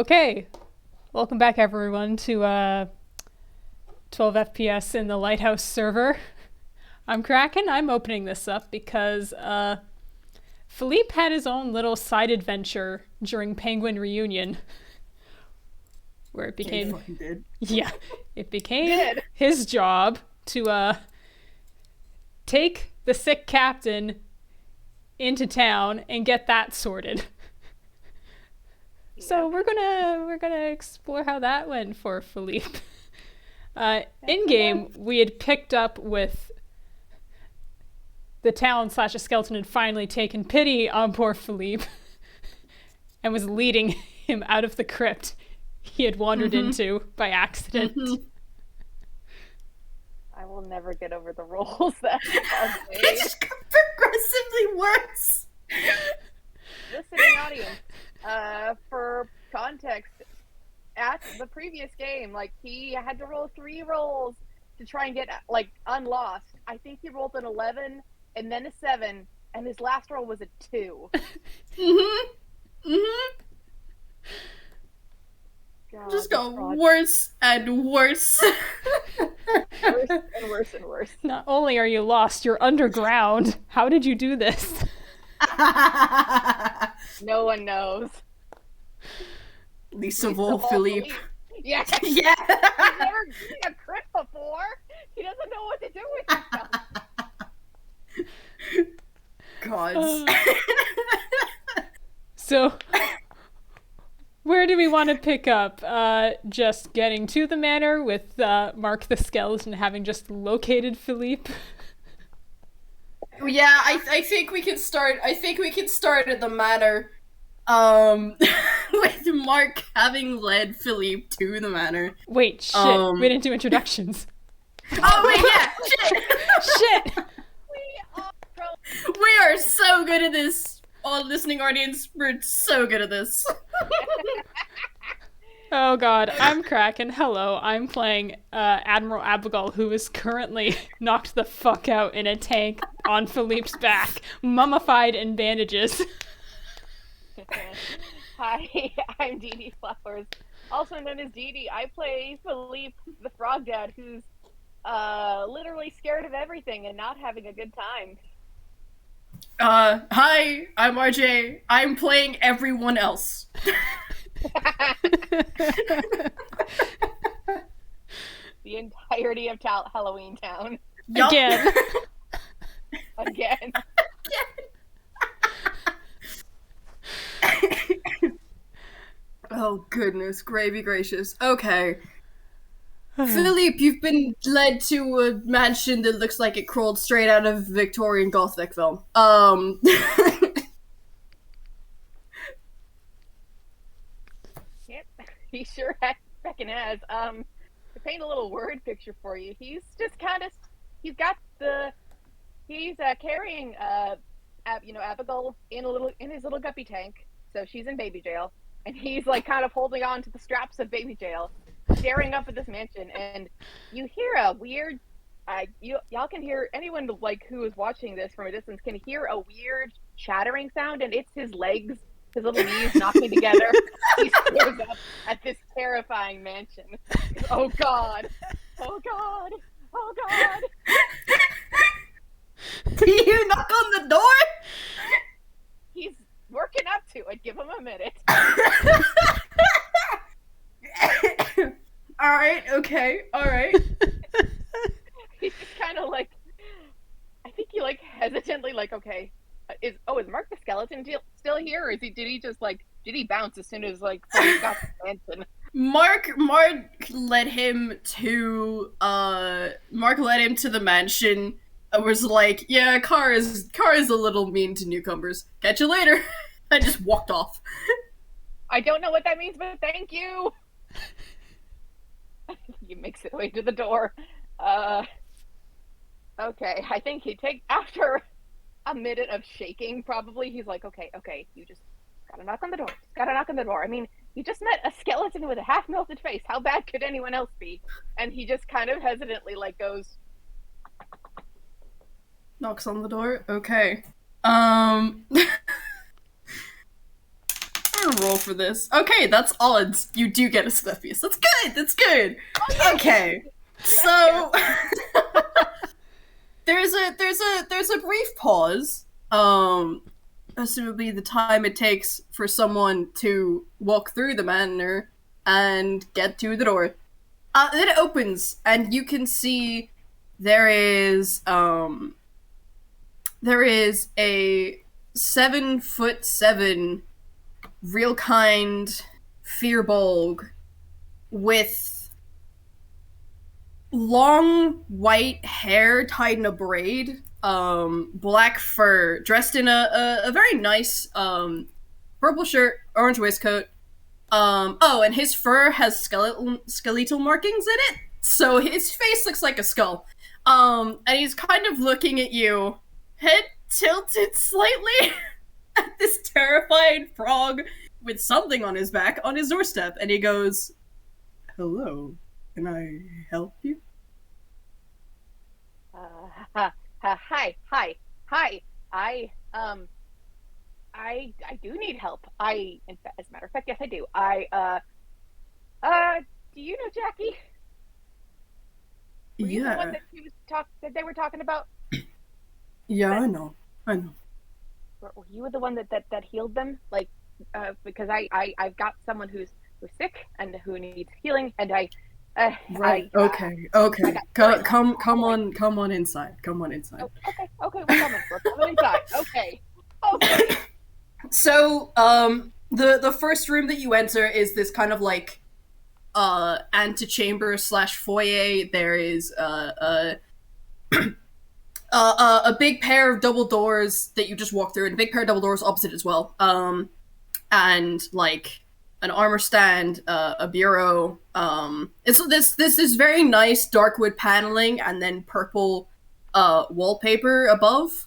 Okay, welcome back everyone to 12 FPS in the Lighthouse server. I'm Kraken. I'm opening this up because Phileap had his own little side adventure during Penguin Reunion, where it became fucking did. yeah, it became his job to take the sick captain into town and get that sorted. So we're gonna explore how that went for Phileap. In game, we had picked up with the town slash a skeleton had finally taken pity on poor Phileap and was leading him out of the crypt he had wandered into by accident. I will never get over the roles that It just got progressively worse. Listening audience, for context, at the previous game, like, he had to roll 3 rolls to try and get, like, unlost. I think he rolled an 11 and then a 7, and his last roll was a 2. God, Just got worse and worse. worse and worse and worse. Not only are you lost, you're underground. How did you do this? No one knows. Least of all, Phileap. Yeah. Yeah. He's never seen a crit before. He doesn't know what to do with himself. God. So, where do we want to pick up? Just getting to the manor with Mark the Skeleton having just located Phileap? Yeah, I think we can start. I think we can start at the manor. With Mark having led Phileap to the manor. Wait, shit. We didn't do introductions. Oh wait, yeah, shit. Shit! We are so good at this. All listening audience, we're so good at this. Oh god, I'm Kraken. Hello, I'm playing Admiral Abbigull, who is currently knocked the fuck out in a tank on Phileap's back, mummified in bandages. Hi, I'm Deedee Flowers, also known as Deedee. I play Phileap, the frog dad, who's literally scared of everything and not having a good time. Hi, I'm RJ. I'm playing everyone else. The entirety of Halloweentown. Yup. Again. Again. Oh goodness, gravy gracious. Okay. Phileap, you've been led to a mansion that looks like it crawled straight out of a Victorian Gothic film. Yep, he sure fucking has. To paint a little word picture for you, he's just kind of, he's carrying Abigail in his little guppy tank, so she's in baby jail, and he's like kind of holding on to the straps of baby jail, staring up at this mansion, and you hear a weird, y'all can hear, anyone like who is watching this from a distance can hear a weird chattering sound, and it's his legs, his little knees knocking together. He stares up at this terrifying mansion. Oh god! Oh god! Oh god! Do you knock on the door? He's working up to it. Give him a minute. Alright, okay, alright. He's just kind of like, I think he like hesitantly like, okay, is Mark the Skeleton still here, or did he bounce as soon as like he got the mansion? Mark led him to the mansion and was like, yeah, car is a little mean to newcomers. Catch you later. I just walked off. I don't know what that means, but thank you. He makes his way to the door. Okay, I think after a minute of shaking, probably, he's like, okay, you just gotta knock on the door. I mean, you just met a skeleton with a half-melted face. How bad could anyone else be? And he just kind of hesitantly, like, goes... Knocks on the door? Okay. roll for this. Okay, that's odds. You do get Asclepius. That's good. That's good. Okay, so there's a brief pause. Assumably the time it takes for someone to walk through the manor and get to the door. Then it opens, and you can see there is a 7'7" real kind Firbolg with long white hair tied in a braid, black fur, dressed in a very nice purple shirt, orange waistcoat. And his fur has skeletal markings in it, so his face looks like a skull. And he's kind of looking at you, head tilted slightly at this terrified frog with something on his back on his doorstep, and he goes, "Hello, can I help you?" Hi. I do need help. As a matter of fact, yes, I do. Do you know Jackie? Were you the one that that they were talking about? Yeah, I know. Were you the one that healed them? Like, because I've got someone who's sick and who needs healing, and right. Okay. Come on inside. Come on inside. Okay. We're coming inside. Okay. So, the first room that you enter is this kind of like antechamber / foyer. There is a big pair of double doors that you just walk through, and a big pair of double doors opposite as well. And like an armor stand, a bureau. It's this is very nice dark wood paneling, and then purple wallpaper above.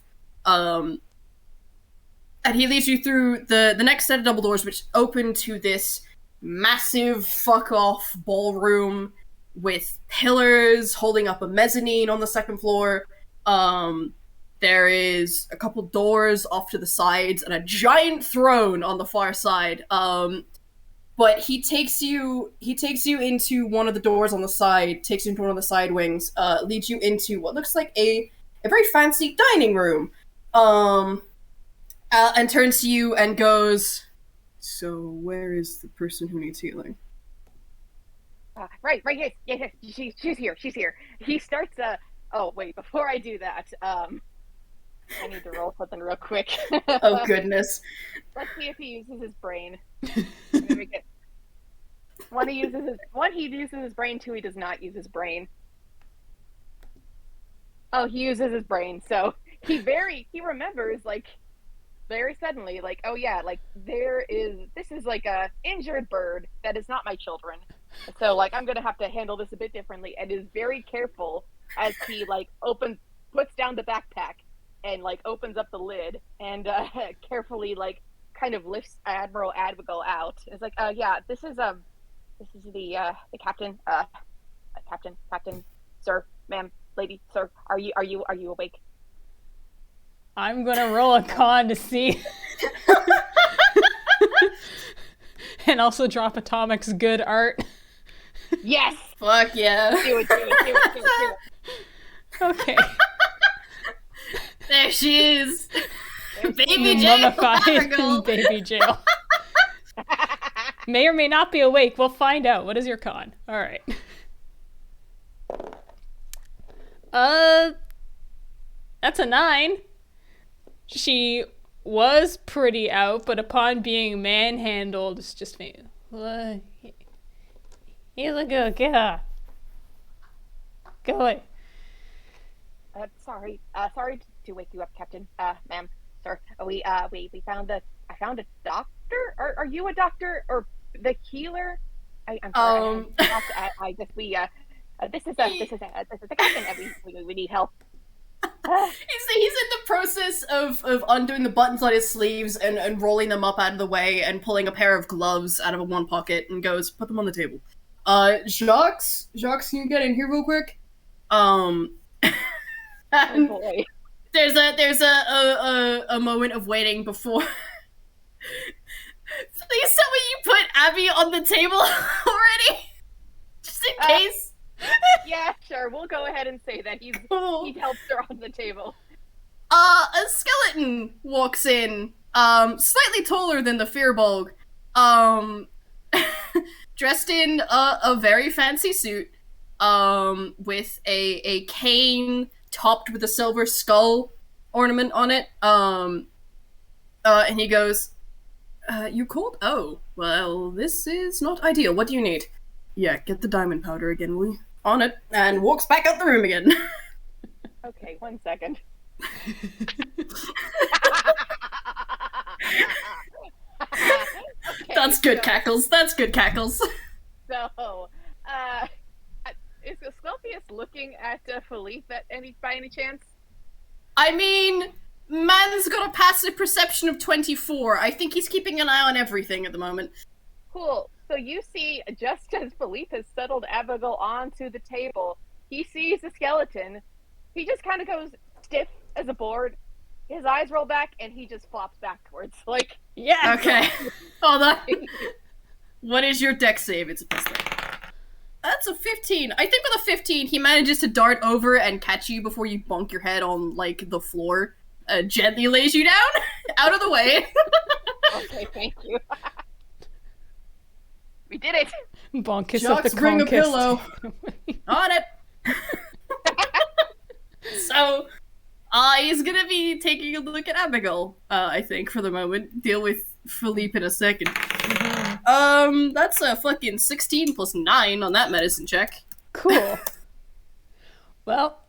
And he leads you through the next set of double doors, which open to this massive fuck-off ballroom with pillars holding up a mezzanine on the second floor. There is a couple doors off to the sides and a giant throne on the far side. But he takes you into one of the doors on the side, takes you into one of the side wings, leads you into what looks like a very fancy dining room. And turns to you and goes, "So where is the person who needs healing?" Right, yes, she's here. He starts, oh, wait, before I do that, I need to roll something real quick. Oh, goodness. Let's see if he uses his brain. One, he uses his brain, two, he does not use his brain. Oh, he uses his brain, so he remembers, like, very suddenly, like, oh yeah, like, this is like a injured bird that is not my children. So, like, I'm gonna have to handle this a bit differently, and is very careful as he, like, puts down the backpack and, like, opens up the lid and carefully, like, kind of lifts Admiral Abbigull out. It's like, yeah, this is the captain, captain, sir, ma'am, lady, sir, are you awake? I'm gonna roll a con to see. And also drop Atomic's good art. Yes! Fuck yeah. Do it. Okay. There she is. Baby jail. Mummified in baby jail. May or may not be awake. We'll find out. What is your con? All right. That's a 9. She was pretty out, but upon being manhandled, it's just me. He's a good guy. Go away. Sorry to wake you up, Captain. Ma'am, sir. We found I found a doctor. Are you a doctor or the healer? I'm sorry. This is the captain, and we need help. He's in the process of undoing the buttons on his sleeves and rolling them up out of the way and pulling a pair of gloves out of one pocket and goes, "Put them on the table." Jacques, can you get in here real quick? Oh boy. There's a moment of waiting before. Please Abby on the table already? Just in case? Yeah, sure. We'll go ahead and say that he helps her on the table. A skeleton walks in, slightly taller than the Firbolg, dressed in a very fancy suit, with a cane topped with a silver skull ornament on it, and he goes, you called? Oh, well, this is not ideal. What do you need? Yeah, get the diamond powder again, will you? On it, and walks back out the room again. Okay, 1 second. Okay, That's good cackles. That's good cackles. So, is Asclepius looking at Phileap by any chance? I mean, man's got a passive perception of 24. I think he's keeping an eye on everything at the moment. Cool. So you see, just as Phileap has settled Abbigull onto the table, he sees the skeleton. He just kind of goes stiff as a board. His eyes roll back, and he just flops backwards. Like, yeah. Okay. Hold on. What is your dex save? It's a +3. That's a 15. I think with a 15, he manages to dart over and catch you before you bonk your head on, like, the floor. Gently lays you down. Out of the way. Okay, thank you. We did it. Bonkus Jacques, of the bring a conquest. pillow. On it. So, he's gonna be taking a look at Abigail, I think, for the moment. Deal with Phileap in a second. That's a fucking 16 plus 9 on that medicine check. Cool. Well,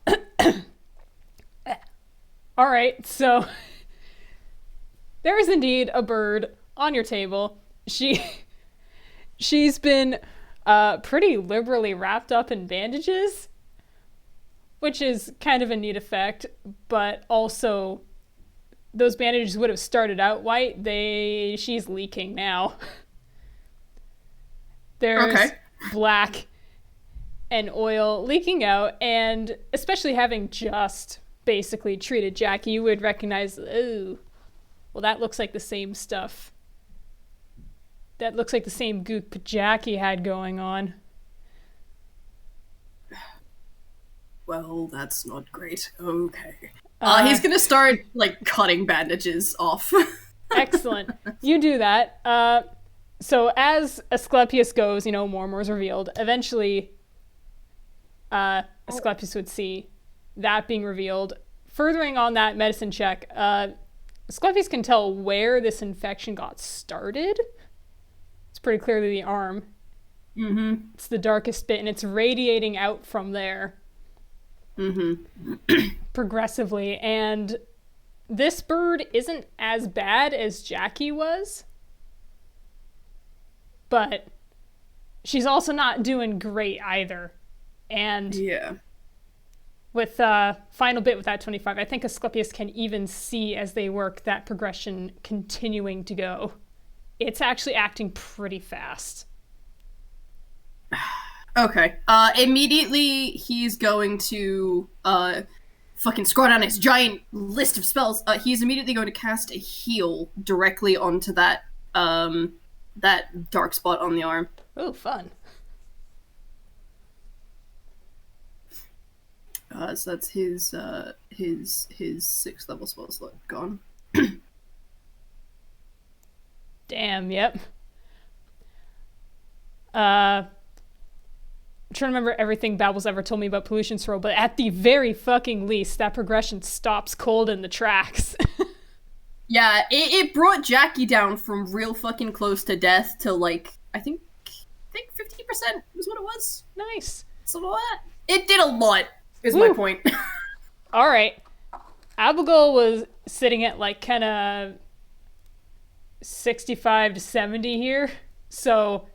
all right, so there is indeed a bird on your table. She's been pretty liberally wrapped up in bandages, which is kind of a neat effect, but also those bandages would have started out white. She's leaking now. There's black and oil leaking out, and especially having just basically treated Jackie, you would recognize, oh, well, that looks like the same stuff. That looks like the same goop Jackie had going on. Well, that's not great. Okay. He's gonna start, like, cutting bandages off. Excellent. You do that. So as Asclepius goes, more and more is revealed. Eventually, Asclepius would see that being revealed. Furthering on that medicine check, Asclepius can tell where this infection got started. It's pretty clearly the arm. Mm-hmm. It's the darkest bit, and it's radiating out from there. Mm-hmm. Progressively. And this bird isn't as bad as Jackie was, but she's also not doing great either. And yeah, with final bit with that 25, I think Asclepius can even see as they work that progression continuing to go. It's actually acting pretty fast. Okay. Immediately he's going to fucking scroll down his giant list of spells. He's immediately going to cast a heal directly onto that that dark spot on the arm. Oh, fun. So that's his 6th level spell slot gone. Damn, yep. I'm trying to remember everything Babel's ever told me about pollution swirl, but at the very fucking least, that progression stops cold in the tracks. Yeah, it brought Jackie down from real fucking close to death to, like, I think 50% was what it was. Nice. Something like that. It did a lot, is my point. All right. Abigail was sitting at, like, kind of 65 to 70 here. So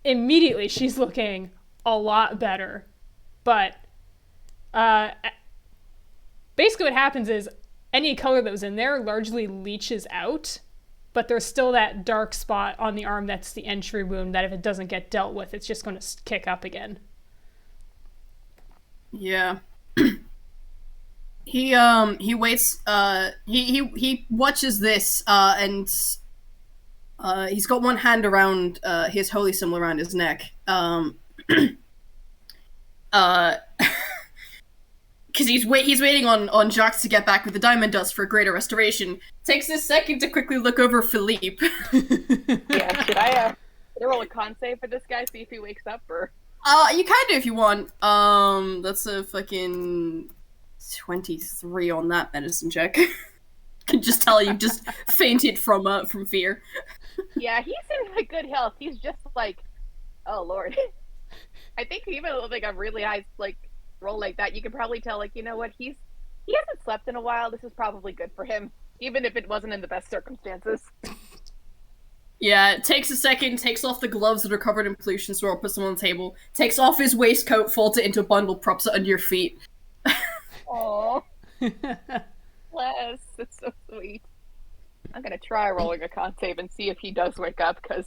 immediately she's looking a lot better. But basically what happens is any color that was in there largely leaches out, but there's still that dark spot on the arm that's the entry wound that if it doesn't get dealt with, it's just going to kick up again. Yeah. He waits, he watches this, and He's got one hand around his holy symbol around his neck. Because he's waiting on Jacques to get back with the diamond dust for greater restoration. Takes a second to quickly look over Phileap. Yeah, should I roll a con save for this guy, see if he wakes up, or? You can do if you want. That's a fucking 23 on that medicine check. Can just tell you just fainted from fear. Yeah, he's in like good health. He's just like, oh lord. I think even like a really high like roll like that, you can probably tell like, you know what, he hasn't slept in a while. This is probably good for him, even if it wasn't in the best circumstances. Yeah, it takes a second, takes off the gloves that are covered in pollution swirl, puts them on the table, takes off his waistcoat, folds it into a bundle, props it under your feet. Aww. Bless. It's so sweet. I'm gonna try rolling a con save and see if he does wake up, because...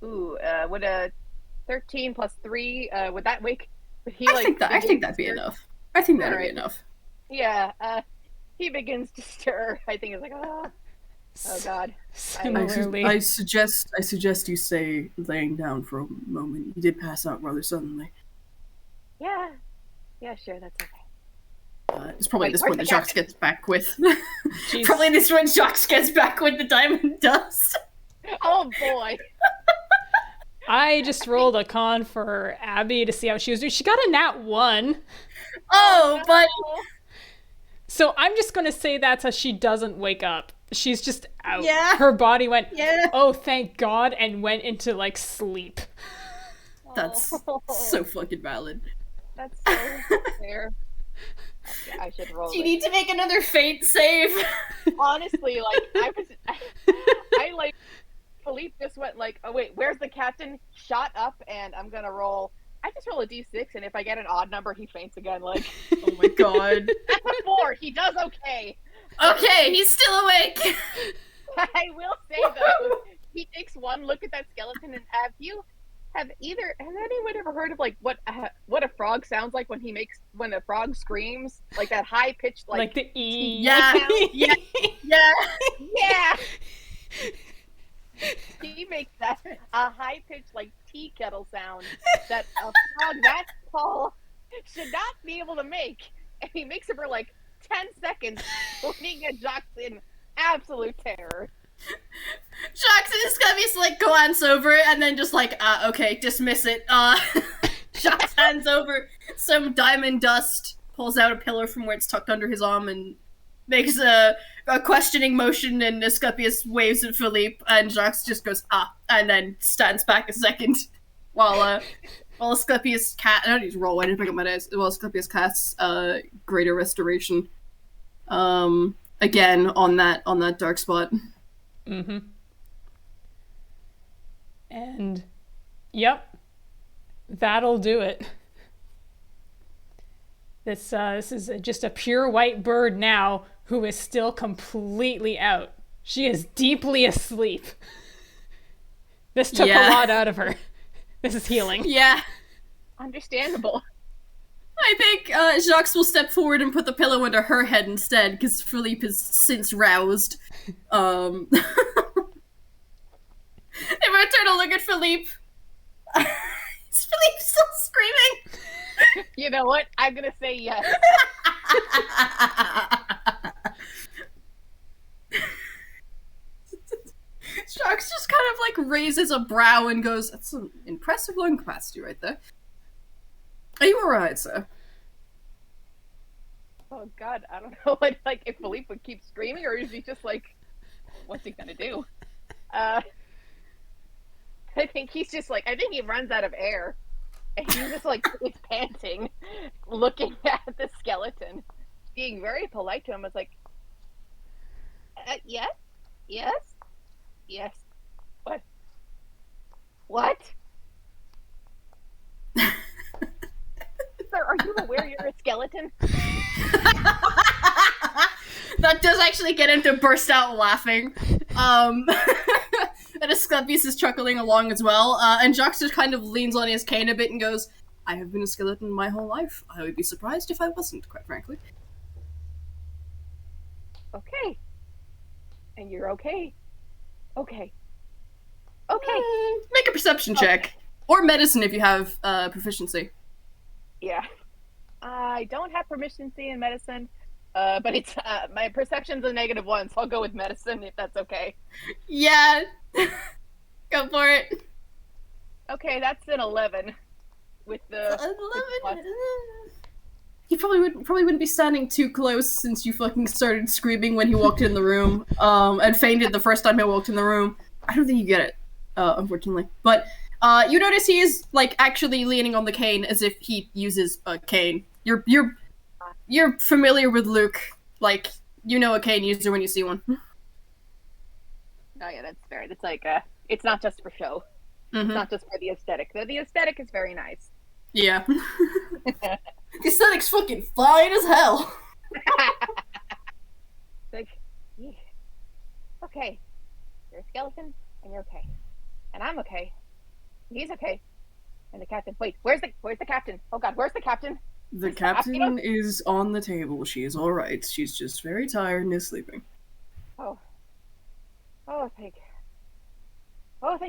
Ooh, would a 13 plus 3, would that wake... Would he, I think that'd be enough. I think that'd be enough. Yeah, he begins to stir. I think it's like, oh god. Similarly. I suggest you stay laying down for a moment. You did pass out rather suddenly. Yeah, sure, that's okay. It's probably this point that Jacques gets back with. Jeez. Probably this when Jacques gets back with the diamond dust. Oh boy. I just rolled a con for Abby to see how she was doing. She got a nat 1. Oh, but So I'm just going to say that's how she doesn't wake up. She's just out. Yeah. Her body went, Yeah. oh, thank God, and went into, like, sleep. That's so fucking valid. That's so fair. Okay, I should roll. Do you need to make another fate save? Honestly, like, I like, Phileap just went like, oh wait, where's the captain? Shot up, and I'm gonna roll. I just roll a d6, and if I get an odd number, he faints again. Like, Oh my god. that's a 4. He does okay. Okay, he's still awake. I will say though, he takes one look at that skeleton, and have anyone ever heard of like what a frog sounds like when a frog screams, like that high pitched Like the E. Yeah. Yeah. yeah. He makes that a high pitched like tea kettle sound that a frog that tall should not be able to make, and he makes it for like 10 seconds, looking at Jacques in absolute terror. Jacques is gonna be like glance over it and then just like, okay, dismiss it. Jacques hands over some diamond dust, pulls out a pillar from where it's tucked under his arm, and makes a questioning motion, and Asclepius waves at Phileap, and Jacques just goes, and then stands back a second while Asclepius I don't need to roll, I didn't pick up my dice, while Asclepius casts greater restoration. Again, on that dark spot. Mm-hmm. And, yep, that'll do it. This is just a pure white bird now who is still completely out. She is deeply asleep. This took a lot out of her. This is healing. Yeah. Understandable. I think Jacques will step forward and put the pillow under her head instead, because Phileap is since roused. If I turn to look at Phileap, is Phileap still screaming? You know what? I'm gonna say yes. Jacques just kind of like raises a brow and goes, "That's some impressive lung capacity right there. Are you alright, sir?" Oh god, I don't know what, like, if Phileap would keep screaming, or is he just like, what's he gonna do? I think he's just like, I think he runs out of air. And he's just like, he's panting, looking at the skeleton, being very polite to him. It's like, yes? What? Sir, are you aware you're a skeleton? That does actually get him to burst out laughing. And Asclepius is chuckling along as well, and Jacques just kind of leans on his cane a bit and goes, "I have been a skeleton my whole life. I would be surprised if I wasn't, quite frankly." Okay. And you're okay. Okay. Okay. Make a perception check. Or medicine if you have proficiency. Yeah. I don't have proficiency in medicine, but it's my perception's a -1, so I'll go with medicine if that's okay. Yeah. Go for it. Okay, that's an 11. With the 11. He probably wouldn't be standing too close since you fucking started screaming when he walked in the room, and fainted the first time he walked in the room. I don't think you get it, unfortunately. But you notice he is like actually leaning on the cane as if he uses a cane. You're familiar with Luke, like you know a cane user when you see one. Oh yeah, that's fair. It's like it's not just for show. Mm-hmm. It's not just for the aesthetic. Though the aesthetic is very nice. Yeah. The aesthetic's fucking fine as hell. Like, yeah. Okay, you're a skeleton, and you're okay, and I'm okay. He's okay, and the captain. Wait, where's the captain? Oh God, where's the captain? The captain is on the table. She is alright. She's just very tired and is sleeping. Oh, thank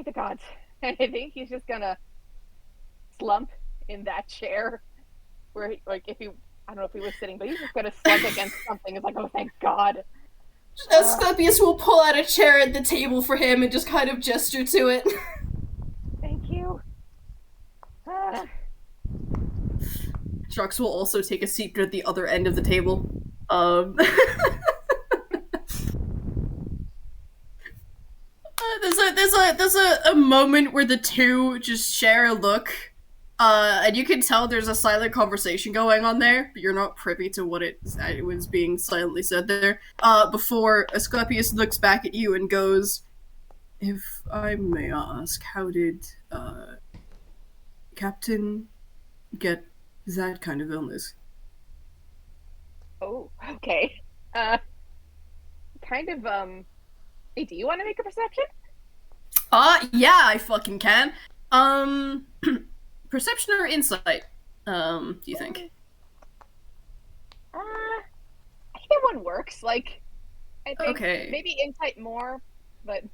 the gods. And I think he's just gonna slump in that chair where, I don't know if he was sitting, but he's just gonna slump against something. It's like, oh, thank God. Asclepius will pull out a chair at the table for him and just kind of gesture to it. Thank you. Jacques will also take a seat at the other end of the table. There's a moment where the two just share a look, and you can tell there's a silent conversation going on there, but you're not privy to what it was being silently said there. Before Asclepius looks back at you and goes, "If I may ask, how did Captain get that kind of illness?" Oh, okay. Kind of, hey, do you want to make a perception? Yeah, I fucking can. Perception or insight, do you think? Either one works. Like, I think Okay. maybe insight more, but...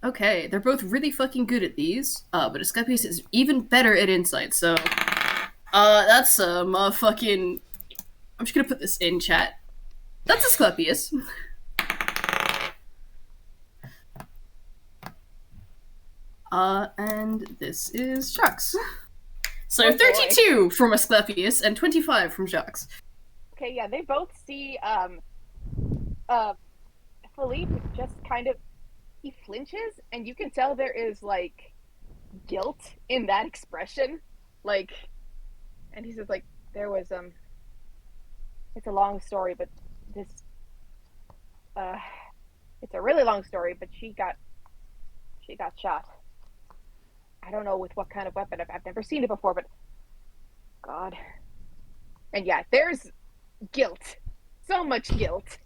Okay, they're both really fucking good at these, but Asclepius is even better at insight, so... that's fucking... I'm just gonna put this in chat. That's Asclepius. And this is Jacques. So 32 from Asclepius and 25 from Jacques. Okay, yeah, they both see, Phileap just kind of, he flinches, and you can tell there is, like, guilt in that expression. Like, and he says, like, there was, it's a long story, but this, it's a really long story, but she got shot. I don't know with what kind of weapon. I've never seen it before, but God. And yeah, there's guilt. So much guilt.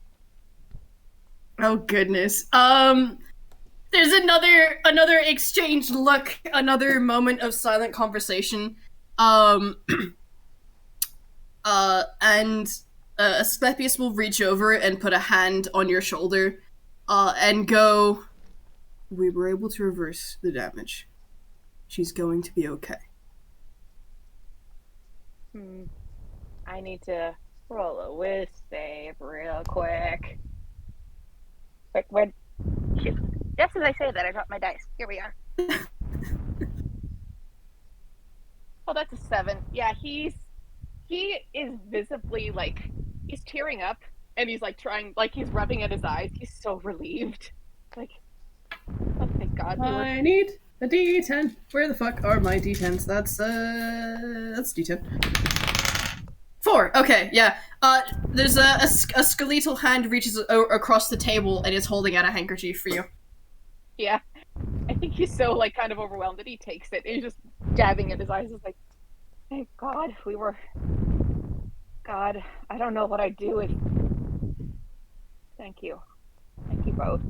Oh goodness. There's another exchanged look, another moment of silent conversation. And Asclepius will reach over and put a hand on your shoulder, and go, "We were able to reverse the damage. She's going to be okay." I need to roll a whiz save real quick. Quick, when... Shoot. Just as I say that, I dropped my dice. Here we are. Oh, that's a 7. Yeah, he is visibly, like, he's tearing up, and he's, like, trying, like, he's rubbing at his eyes. He's so relieved. Like, oh, thank God. I need a D10. Where the fuck are my D10s? That's D10. 4. Okay, yeah. There's a skeletal hand reaches across the table and is holding out a handkerchief for you. Yeah. I think he's so, like, kind of overwhelmed that he takes it. He's just dabbing at his eyes. He's like, thank God we were... God, I don't know what I'd do if... Thank you. Thank you both.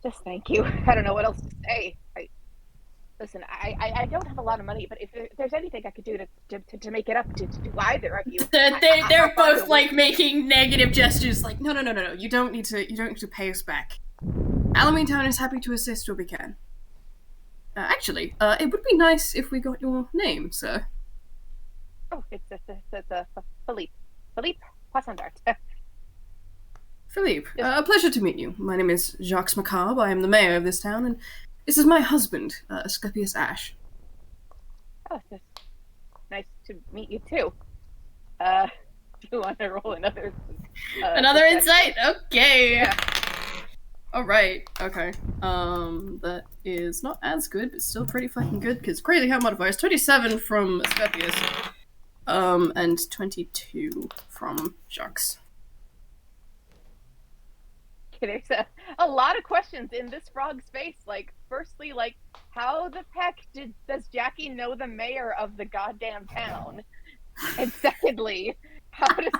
Just thank you. I don't know what else to say. Listen, I don't have a lot of money, but if there's anything I could do to make it up to either of you, They're I'll find both a way. like making negative gestures. Like, no. You don't need to pay us back. Halloweentown is happy to assist where we can. Actually, it would be nice if we got your name, sir. Oh, it's a Phileap Poisson-Darte. Philippe, a pleasure to meet you. My name is Jacques Macabre. I am the mayor of this town, and this is my husband, Asclepius Ash. Oh, it's nice to meet you too. Do you want to roll another? Another insight? Okay. Yeah. Alright, okay. That is not as good, but still pretty fucking good, because crazy how modifiers. 27 from Asclepius. And 22 from Jacques. Okay, there's a lot of questions in this frog's face. Like, firstly, like, how the heck does Jackie know the mayor of the goddamn town? And secondly, how does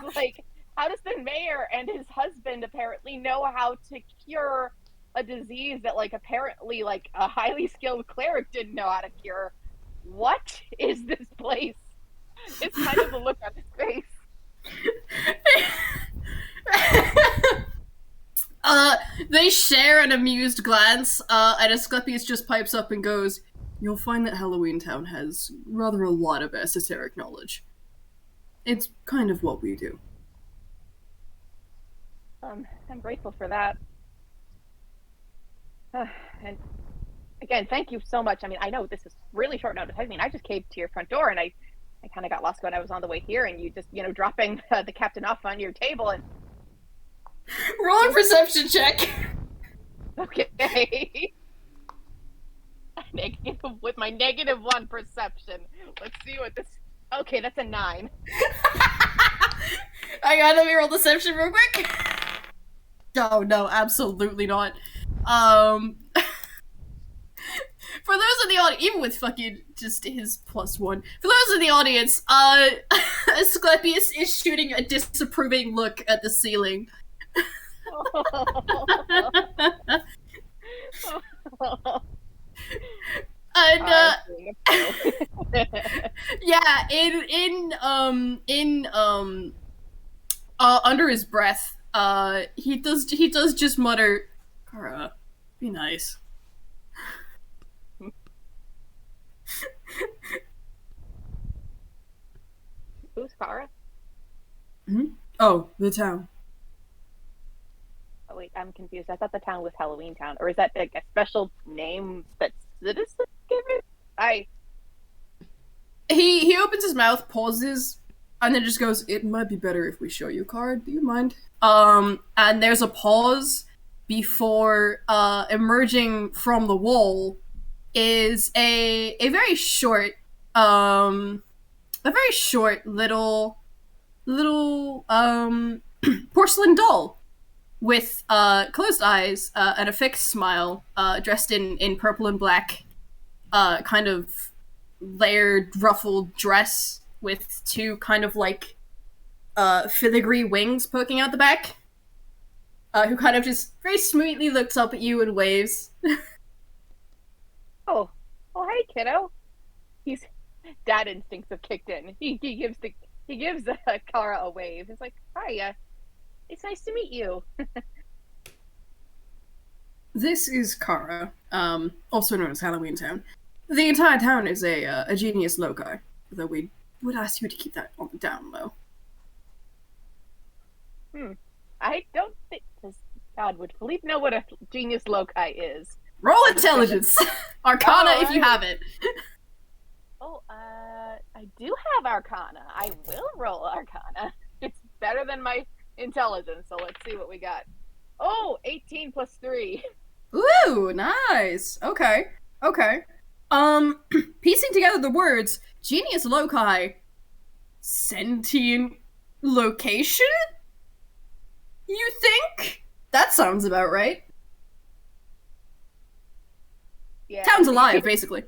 the mayor and his husband apparently know how to cure a disease that, like, apparently, like, a highly skilled cleric didn't know how to cure? What is this place? It's kind of the look on his face. They share an amused glance, and Asclepius just pipes up and goes, "You'll find that Halloweentown has rather a lot of esoteric knowledge. It's kind of what we do." I'm grateful for that. And again, thank you so much. I mean, I know this is really short notice. I mean, I just came to your front door and I kind of got lost when I was on the way here, and you just, dropping the captain off on your table and. Roll a perception check. Okay. With my -1 perception. Let's see what this. Okay, that's a 9. I gotta let me roll deception real quick. Oh no, absolutely not. For those in the audience, even with fucking just his +1, for those in the audience, Asclepius is shooting a disapproving look at the ceiling. And yeah, under his breath, he does just mutter, "Kara, be nice." Who's Kara? Hmm? Oh, the town. Oh wait, I'm confused. I thought the town was Halloweentown, or is that like a special name that citizens give it? He opens his mouth, pauses, and then just goes, "It might be better if we show you a card. Do you mind?" And there's a pause before emerging from the wall is a very short little porcelain doll with closed eyes and a fixed smile, dressed in purple and black, kind of layered ruffled dress with two kind of like filigree wings poking out the back, who kind of just very sweetly looks up at you and waves. Oh, hey kiddo. He's dad instincts have kicked in. He gives Kara a wave. It's like, "Hi, it's nice to meet you." This is Kara, also known as Halloweentown. The entire town is a genius loci, though we would ask you to keep that on the down low. I don't think. God, would Phileap know what a genius loci is? Roll intelligence! Arcana if you have it. Oh, I do have Arcana. I will roll Arcana. It's better than my intelligence, so let's see what we got. Oh, 18 plus 3. Ooh, nice. Okay. Piecing together the words, genius loci, sentient location? You think? That sounds about right. Yeah. Town's alive, basically.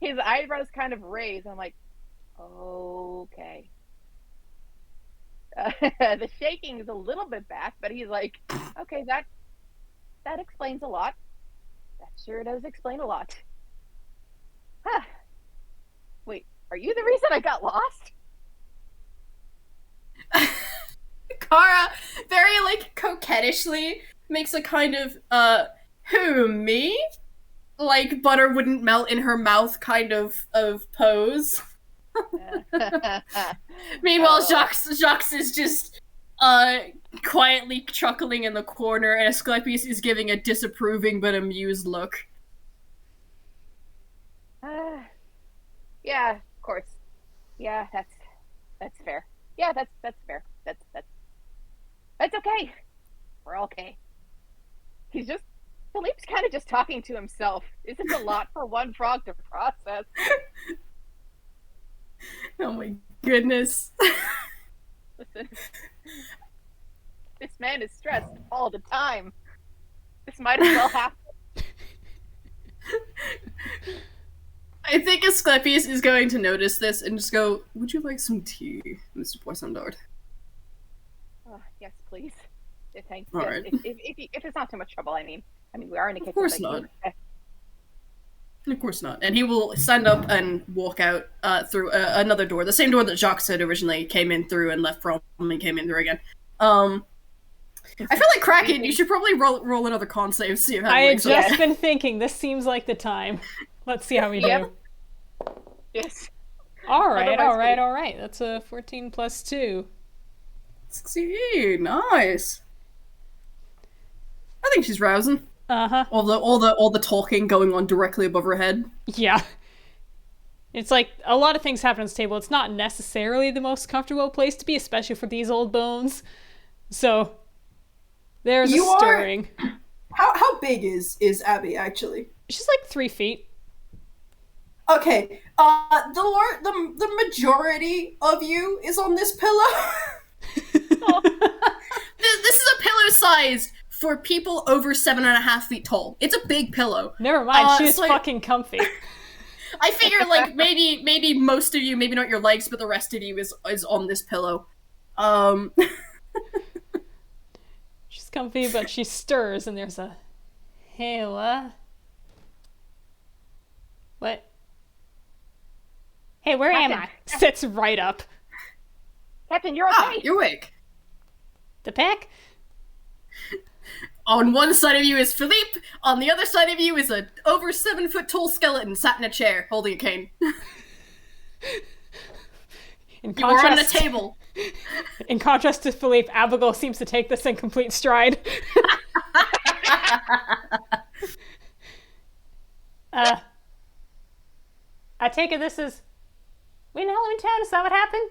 His eyebrows kind of raise. I'm like, okay. The shaking is a little bit back, but he's like, okay, that explains a lot. That sure does explain a lot. Huh. Wait, are you the reason I got lost? Kara, very, like, coquettishly makes a kind of, who, me? Like, butter wouldn't melt in her mouth kind of pose. Meanwhile, Jacques is just, quietly chuckling in the corner, and Asclepius is giving a disapproving but amused look. Yeah, of course. Yeah, that's fair. Yeah, that's fair. That's okay. We're okay. Philippe's kind of just talking to himself. Isn't a lot for one frog to process. Oh my goodness. Listen, this man is stressed all the time. This might as well happen. I think Asclepius is going to notice this and just go, would you like some tea, Mr. Poisson-Darte? Oh, yes, please. Thanks. All Yes, right. if it's not too much trouble, I mean, we are in a kitchen. Of course not. Of course not. And he will stand up and walk out through another door, the same door that Jacques had originally came in through and left from and came in through again. I feel like Kraken, you should probably roll another con save, see if I had just been thinking, this seems like the time. Let's see how we do. Yes. All right. That's a 14 plus 2. Succeed. Nice. I think she's rousing. Uh-huh. All the talking going on directly above her head. Yeah. It's like, a lot of things happen on this table. It's not necessarily the most comfortable place to be, especially for these old bones. So, there's a stirring. How big is Abby, actually? She's like 3 feet. Okay, the majority of you is on this pillow. This is a pillow sized for people over 7.5 feet tall. It's a big pillow. Never mind, she's fucking comfy. I figure, like, maybe most of you, maybe not your legs, but the rest of you is on this pillow. She's comfy, but she stirs, and there's a, hey, what? What? Hey, where am I? Sits right up. Captain, you're okay. You're awake. The pack? On one side of you is Phileap, on the other side of you is a over 7 foot tall skeleton sat in a chair, holding a cane. You are on a table. In contrast to Phileap, Abbigull seems to take this in complete stride. I take it this is... We in Halloweentown? Is that what happened?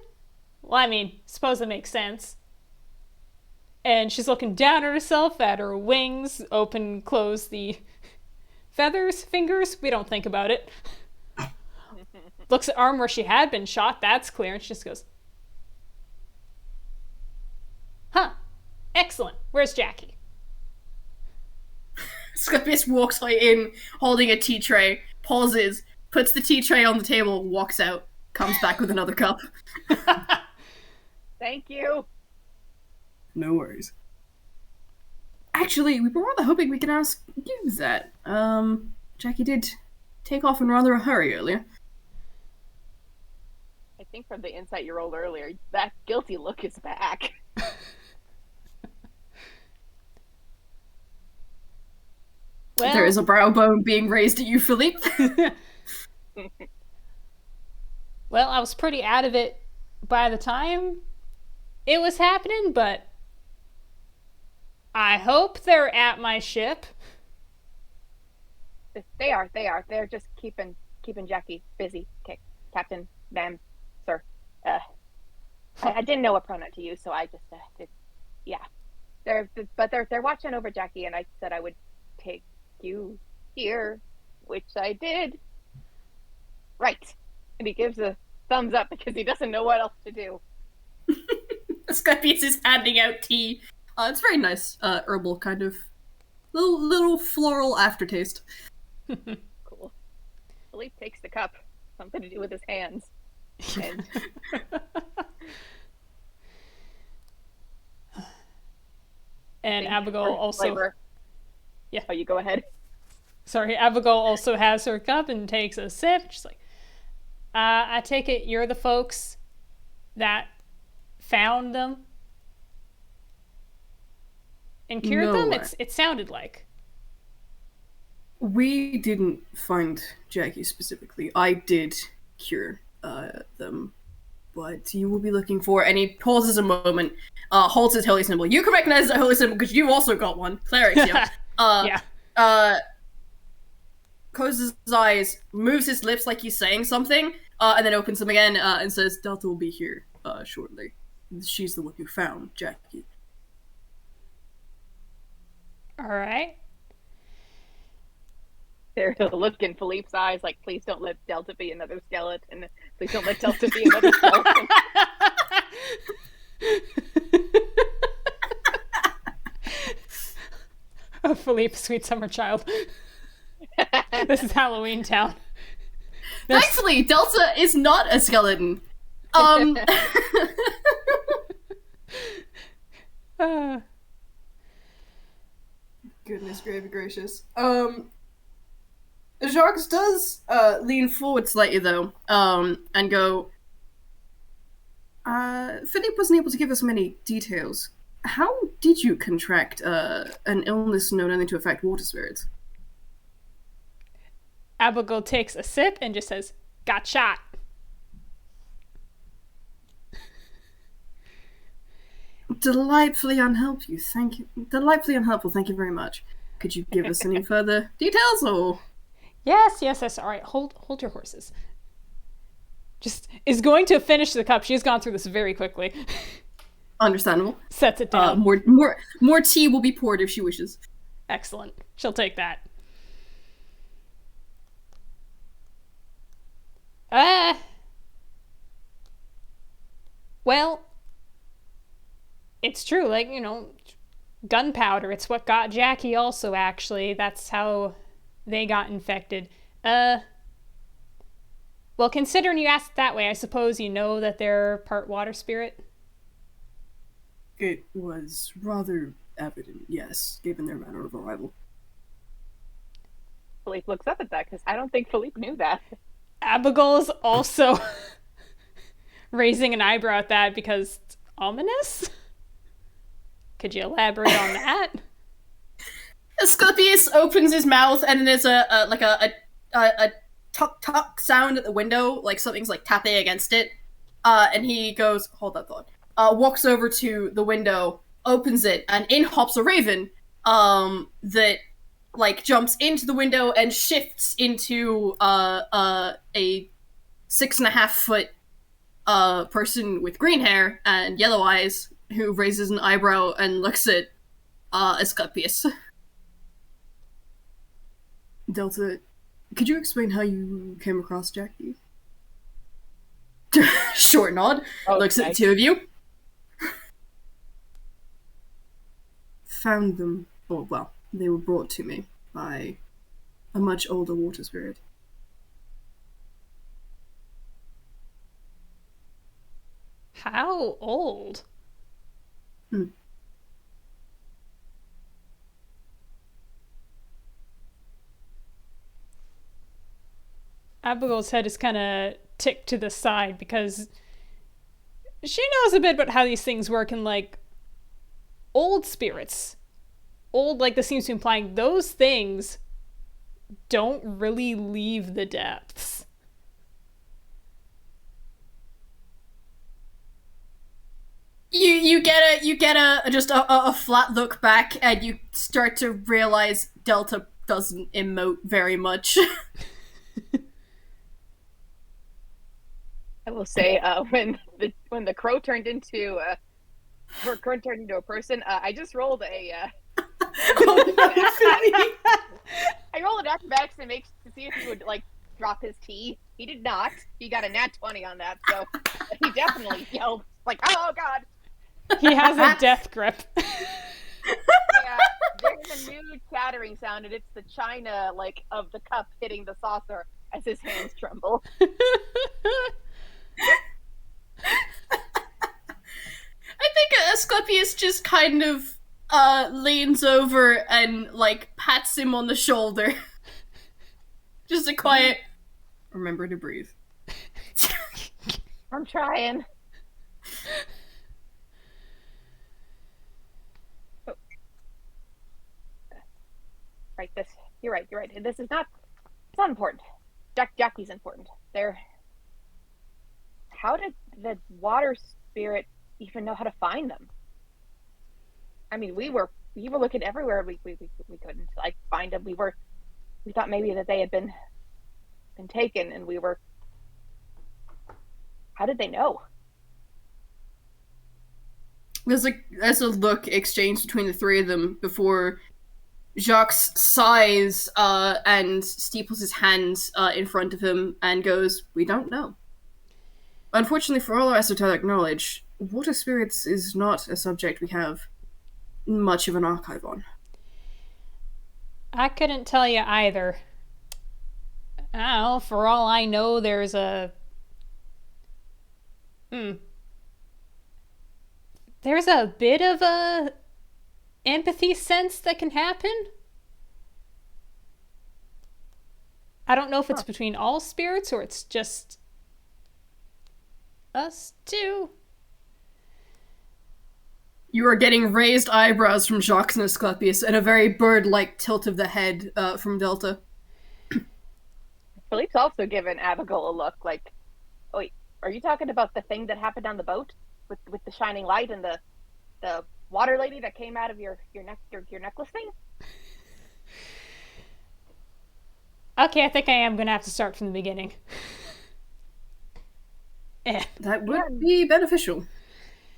Well, I mean, suppose it makes sense. And she's looking down at herself, at her wings, open, close the feathers, fingers. We don't think about it. Looks at arm where she had been shot. That's clear. And she just goes, huh. Excellent. Where's Jackie? Asclepius walks right in, holding a tea tray, pauses, puts the tea tray on the table, walks out, comes back with another cup. Thank you. No worries. Actually, we were rather hoping we could ask you that. Jackie did take off in rather a hurry earlier. I think from the insight you rolled earlier, that guilty look is back. Well, there is a brow bone being raised at you, Phileap. Well, I was pretty out of it by the time it was happening, but I hope they're at my ship. They are. They're just keeping Jackie busy. Okay, Captain, ma'am, sir. I didn't know what pronoun to use, so I just did. Yeah, they're watching over Jackie, and I said I would take you here, which I did. Right, and he gives a thumbs up because he doesn't know what else to do. Asclepius is handing out tea. It's very nice, herbal kind of little floral aftertaste. Cool. Philippe takes the cup, something to do with his hands. And and Abbigull also... Flavor. Yeah. Oh, you go ahead. Sorry, Abigail also has her cup and takes a sip. She's like, I take it you're the folks that found them and cured them? It sounded like. We didn't find Jackie specifically. I did cure them. What you will be looking for, and he pauses a moment, holds his holy symbol. You can recognize the holy symbol because you also got one. Clerics, yeah. Yeah. Closes his eyes, moves his lips like he's saying something, and then opens them again and says, Delta will be here shortly. She's the one who found Jackie. Alright. There's a look in Philippe's eyes like, please don't let Delta be another skeleton. Please don't let Delta be another skeleton. Oh, Phileap, sweet summer child. This is Halloweentown. Thankfully, Delta is not a skeleton. Goodness gracious. Jacques does lean forward slightly, though, and go, Phileap wasn't able to give us many details. How did you contract an illness known only to affect water spirits? Abigail takes a sip and just says, got shot. Delightfully unhelpful, thank you very much. Could you give us any further details, or...? Yes. All right, hold your horses. Just is going to finish the cup. She's gone through this very quickly. Understandable. Sets it down. More tea will be poured if she wishes. Excellent. She'll take that. Well, it's true. Like, gunpowder. It's what got Jackie also, actually. That's how they got infected. Well, considering you asked that way, I suppose you know that they're part water spirit? It was rather evident, yes, given their manner of arrival. Philippe looks up at that because I don't think Philippe knew that. Abigail's also raising an eyebrow at that because it's ominous? Could you elaborate on that? Asclepius opens his mouth and there's a tuck tuck sound at the window, like something's like tapping against it. And he goes, hold that thought. Walks over to the window, opens it, and in hops a raven. That like jumps into the window and shifts into a 6.5 foot person with green hair and yellow eyes who raises an eyebrow and looks at Asclepius. Delta, could you explain how you came across Jackie? Short nod. Oh, looks at the two of you. Found them. Oh, well, they were brought to me by a much older water spirit. How old? Abigail's head is kind of ticked to the side because she knows a bit about how these things work, and like old spirits, like this seems to be implying, those things don't really leave the depths. You get a flat look back, and you start to realize Delta doesn't emote very much. I will say, when the crow turned into a person, I just rolled I rolled an acrobatics to see if he would like drop his tea. He did not. He got a nat 20 on that, so he definitely yelled like, "Oh God!" He has a death grip. Yeah, there's a new chattering sound, and it's the china of the cup hitting the saucer as his hands tremble. I think Asclepius just kind of leans over and pats him on the shoulder. Just a quiet, remember to breathe. I'm trying. Oh. Right, you're right. This is not, it's not important. Jackie's important. How did the water spirit even know how to find them? I mean, we were looking everywhere. We couldn't like find them. We thought maybe that they had been taken, and we were. How did they know? There's a look exchanged between the three of them before Jacques sighs and steeples his hands in front of him and goes, "We don't know. Unfortunately for all our esoteric knowledge, water spirits is not a subject we have much of an archive on." I couldn't tell you either. Oh, for all I know, there's a... There's a bit of a empathy sense that can happen. I don't know if it's between all spirits or it's just us two. You are getting raised eyebrows from Jacques and Asclepius and a very bird-like tilt of the head from Delta. Philippe's also given Abigail a look like, oh, wait, are you talking about the thing that happened on the boat with the shining light and the water lady that came out of your necklace thing? Okay, I think I am going to have to start from the beginning. That would be beneficial.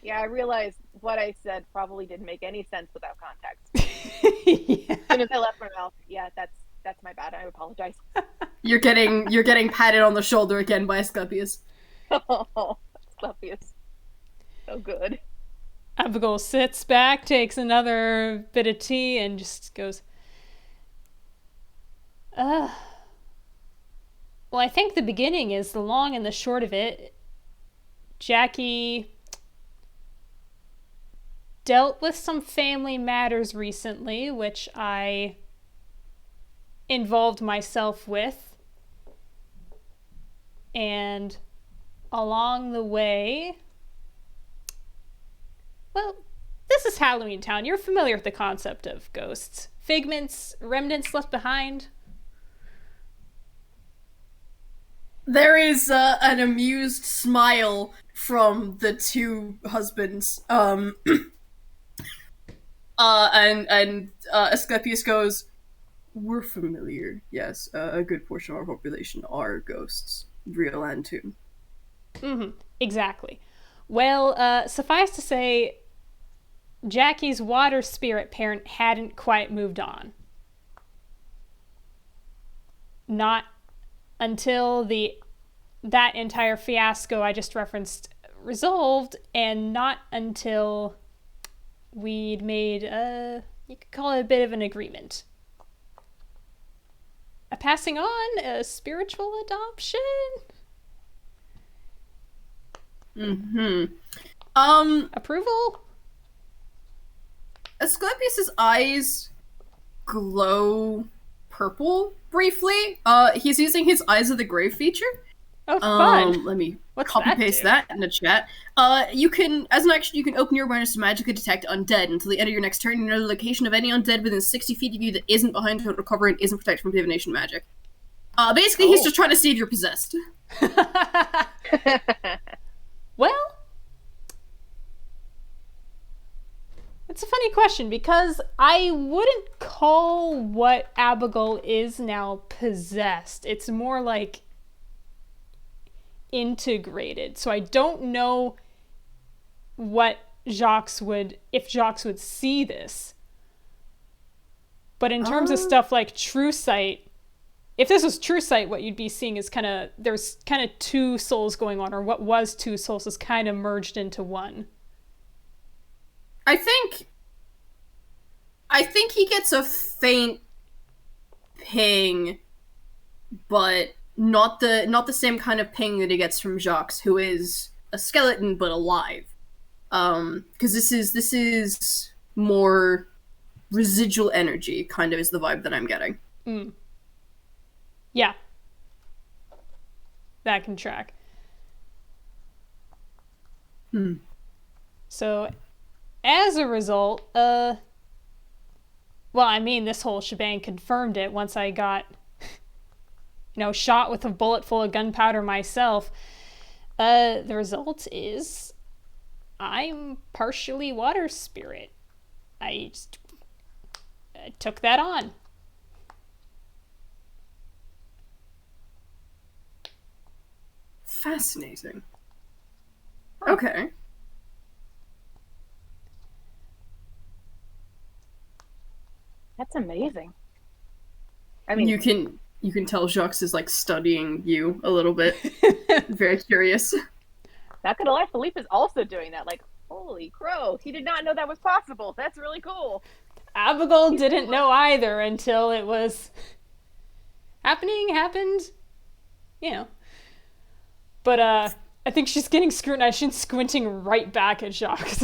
Yeah, I realized what I said probably didn't make any sense without context. Yeah. As soon as I left my mouth, yeah, that's my bad. I apologize. You're getting patted on the shoulder again by Asclepius. Oh, Asclepius. So good. Abigail sits back, takes another bit of tea, and just goes, well, I think the beginning is the long and the short of it. Jackie dealt with some family matters recently, which I involved myself with. And along the way... Well, this is Halloweentown. You're familiar with the concept of ghosts. Figments, remnants left behind. There is an amused smile from the two husbands. And Asclepius goes, "We're familiar, yes. A good portion of our population are ghosts, real and tomb." Mm-hmm, exactly. Well, suffice to say, Jackie's water spirit parent hadn't quite moved on. Not until that entire fiasco I just referenced resolved, and not until we'd made you could call it a bit of an agreement. A passing on, a spiritual adoption? Approval? Asclepius's eyes glow purple briefly. He's using his Eyes of the Grave feature. Oh, fun. Let me What's copy-paste that in the chat. You can, as an action, you can open your awareness to magically detect undead. Until the end of your next turn, you know the location of any undead within 60 feet of you that isn't behind total cover and isn't protected from divination magic. Basically, he's just trying to see if you're possessed. Well, it's a funny question because I wouldn't call what Abigail is now possessed. It's more like integrated. So I don't know what if Jacques would see this. But in terms of stuff like True Sight, if this was True Sight, what you'd be seeing is there's kind of two souls going on, or what was two souls is kind of merged into one. I think he gets a faint ping, but not the same kind of ping that he gets from Jacques, who is a skeleton but alive. Because this is more residual energy, kind of is the vibe that I'm getting. Yeah. That can track. So, as a result, well, I mean, this whole shebang confirmed it once I got, shot with a bullet full of gunpowder myself. The result is I'm partially water spirit. I took that on. Fascinating. Okay. That's amazing. I mean, You can tell Jacques is like studying you a little bit. Very curious. not gonna lie, Phileap is also doing that. Like, holy crow, he did not know that was possible. That's really cool. Abigail didn't know either until it was happened, But I think she's getting scrutinized. She's squinting right back at Jacques.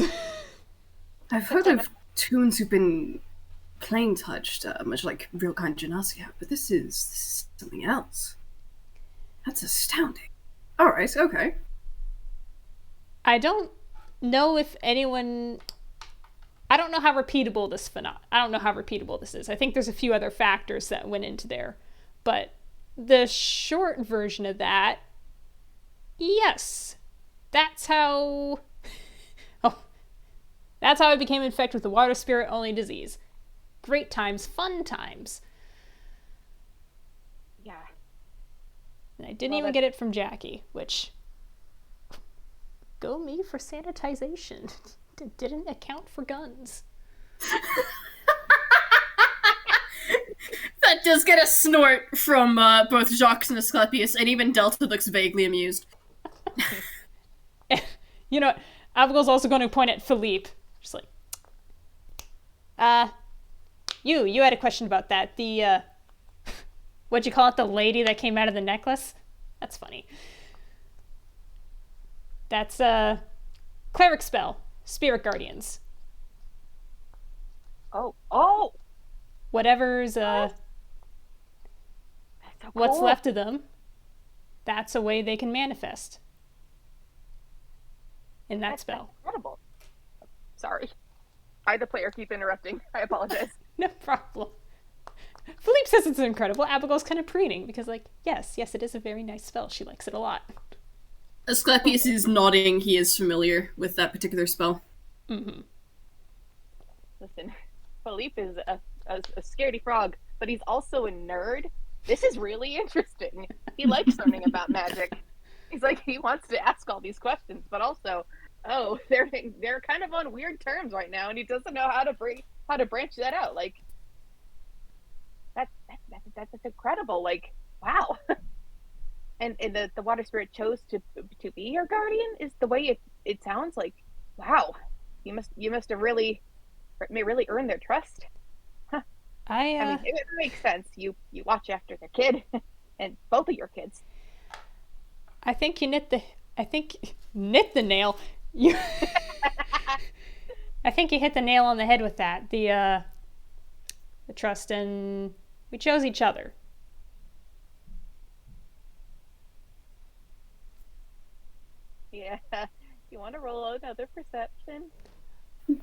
I've heard of toons who've been plane touched, much like real kind gymnastics have, but this is something else. That's astounding. Alright, okay. I don't know if anyone... I don't know how repeatable this is. I think there's a few other factors that went into there. But the short version of that, yes. That's how I became infected with the water spirit only disease. Great times, fun times. Yeah. And I didn't even get it from Jackie, which... Go me for sanitization. Didn't account for guns. That does get a snort from both Jacques and Asclepius, and even Delta looks vaguely amused. You know what? Abigail's also going to point at Phileap. Just like, you had a question about that. The, what'd you call it? The lady that came out of the necklace? That's funny. That's, cleric spell. Spirit guardians. Oh! Whatever's, That's so what's cool. left of them, that's a way they can manifest. In that spell. Incredible. Sorry. I, the player, keep interrupting. I apologize. No problem. Phileap says it's incredible. Abigail's kind of preening because, like, yes, it is a very nice spell. She likes it a lot. Asclepius is nodding. He is familiar with that particular spell. Mm-hmm. Listen, Phileap is a scaredy frog, but he's also a nerd. This is really interesting. He likes learning about magic. He's like, he wants to ask all these questions, but also, they're kind of on weird terms right now, and he doesn't know how to branch that out. Like, that's incredible. Like, wow. And the water spirit chose to be your guardian is the way it sounds like. Wow, you must have really earned their trust. Huh. I mean, it makes sense. You watch after their kid, and both of your kids. I think you knit the nail. You. I think you hit the nail on the head with that. The trust, and we chose each other. Yeah. You want to roll another perception?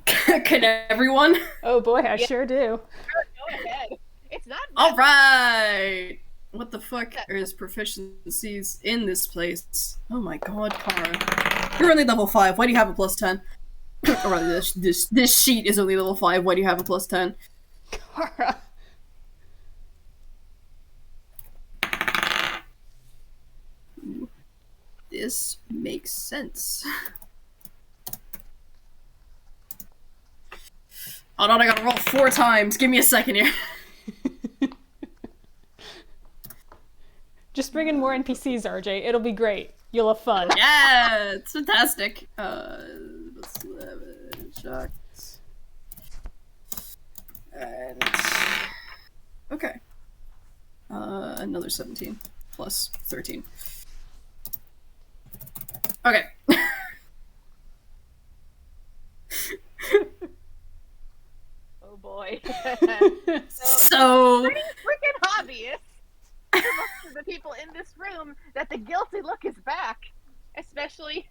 Can everyone? Oh boy, I sure do. Go ahead. It's not. Alright! What the fuck are his proficiencies in this place? Oh my god, Kara. You're only level 5, why do you have a plus 10? Or rather, this sheet is only level 5, why do you have a plus 10? Kara. This makes sense. Hold on, I gotta roll 4 times. Give me a second here. Just bring in more NPCs, RJ. It'll be great. You'll have fun. Yeah, it's fantastic. Jacques. And okay. Another 17 plus 13. Okay. Oh boy. So Pretty freaking obvious. There must people in this room that the guilty look is back, especially,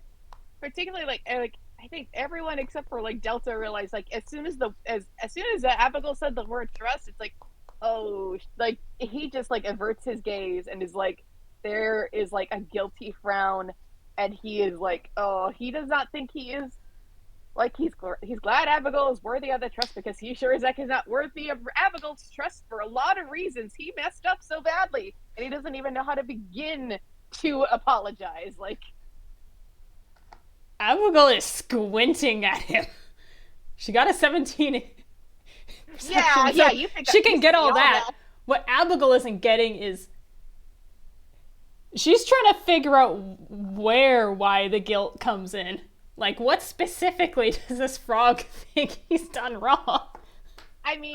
particularly like I think everyone except for like Delta realized like as soon as Abigail said the word trust, it's like, oh, like he just like averts his gaze and is like, there is like a guilty frown, and he is like, oh, he does not think he is. Like, he's glad Abigail is worthy of the trust, because he sure as heck is not worthy of Abigail's trust for a lot of reasons. He messed up so badly, and he doesn't even know how to begin to apologize. Like, Abigail is squinting at him. She got a 17. yeah, so you think she can get all that. What Abigail isn't getting is she's trying to figure out why the guilt comes in. Like, what specifically does this frog think he's done wrong? I mean,